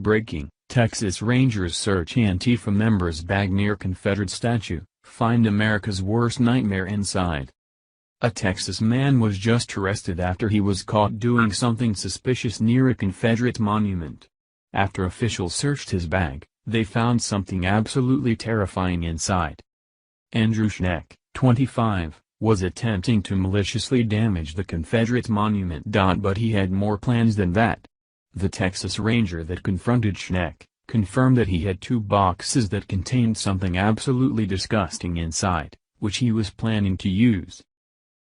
Breaking, Texas Rangers search Antifa members' bag near Confederate statue, find America's worst nightmare inside. A Texas man was just arrested after he was caught doing something suspicious near a Confederate monument. After officials searched his bag, they found something absolutely terrifying inside. Andrew Schneck, 25, was attempting to maliciously damage the Confederate monument. But he had more plans than that. The Texas Ranger that confronted Schneck confirmed that he had 2 boxes that contained something absolutely disgusting inside, which he was planning to use.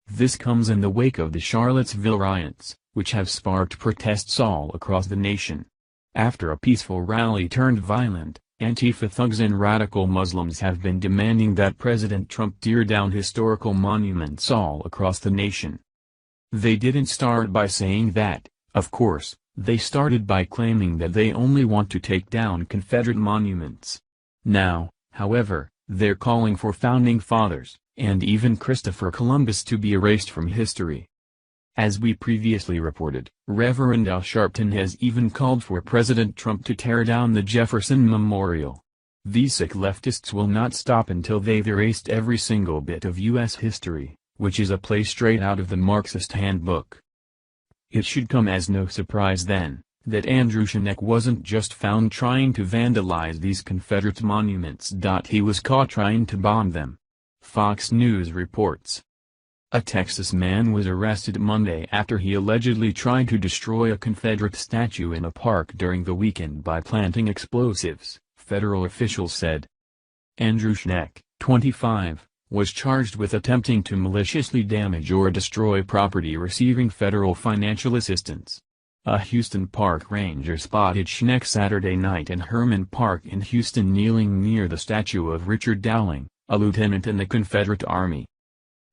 This comes in the wake of the Charlottesville riots, which have sparked protests all across the nation. After a peaceful rally turned violent, Antifa thugs and radical Muslims have been demanding that President Trump tear down historical monuments all across the nation. They didn't start by saying that, of course, they started by claiming that they only want to take down Confederate monuments. Now, however, they're calling for Founding Fathers, and even Christopher Columbus to be erased from history. As we previously reported, Reverend Al Sharpton has even called for President Trump to tear down the Jefferson Memorial. These sick leftists will not stop until they've erased every single bit of U.S. history, which is a play straight out of the Marxist handbook. It should come as no surprise then, that Andrew Schneck wasn't just found trying to vandalize these Confederate monuments. He was caught trying to bomb them. Fox News reports. A Texas man was arrested Monday after he allegedly tried to destroy a Confederate statue in a park during the weekend by planting explosives, federal officials said. Andrew Schneck, 25, was charged with attempting to maliciously damage or destroy property receiving federal financial assistance. A Houston park ranger spotted Schneck Saturday night in Herman Park in Houston kneeling near the statue of Richard Dowling, a lieutenant in the Confederate Army.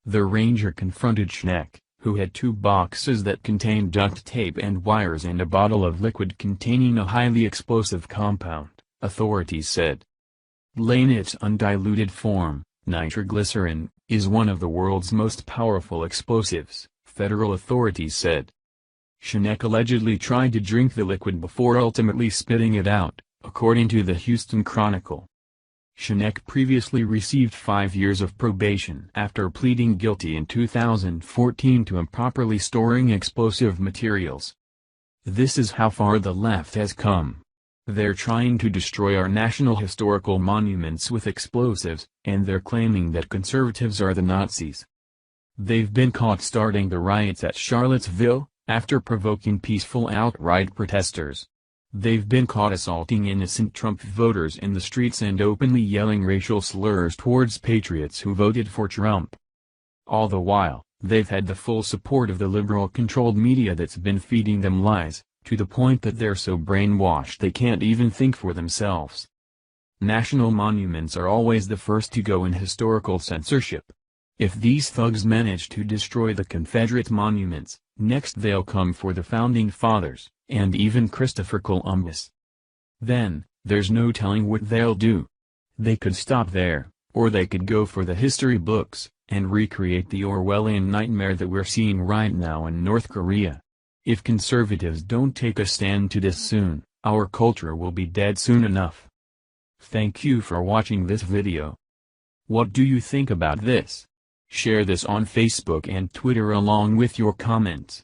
The ranger confronted Schneck, who had 2 boxes that contained duct tape and wires and a bottle of liquid containing a highly explosive compound, authorities said. In its undiluted form, nitroglycerin, is one of the world's most powerful explosives, federal authorities said. Schneck allegedly tried to drink the liquid before ultimately spitting it out, according to the Houston Chronicle. Schneck previously received 5 years of probation after pleading guilty in 2014 to improperly storing explosive materials. This is how far the left has come. They're trying to destroy our national historical monuments with explosives, and they're claiming that conservatives are the Nazis. They've been caught starting the riots at Charlottesville, after provoking peaceful outright protesters. They've been caught assaulting innocent Trump voters in the streets and openly yelling racial slurs towards patriots who voted for Trump. All the while, they've had the full support of the liberal-controlled media that's been feeding them lies, to the point that they're so brainwashed they can't even think for themselves. National monuments are always the first to go in historical censorship. If these thugs manage to destroy the Confederate monuments, next they'll come for the Founding Fathers, and even Christopher Columbus. Then, there's no telling what they'll do. They could stop there, or they could go for the history books, and recreate the Orwellian nightmare that we're seeing right now in North Korea. If conservatives don't take a stand to this soon, our culture will be dead soon enough. Thank you for watching this video. What do you think about this? Share this on Facebook and Twitter along with your comments.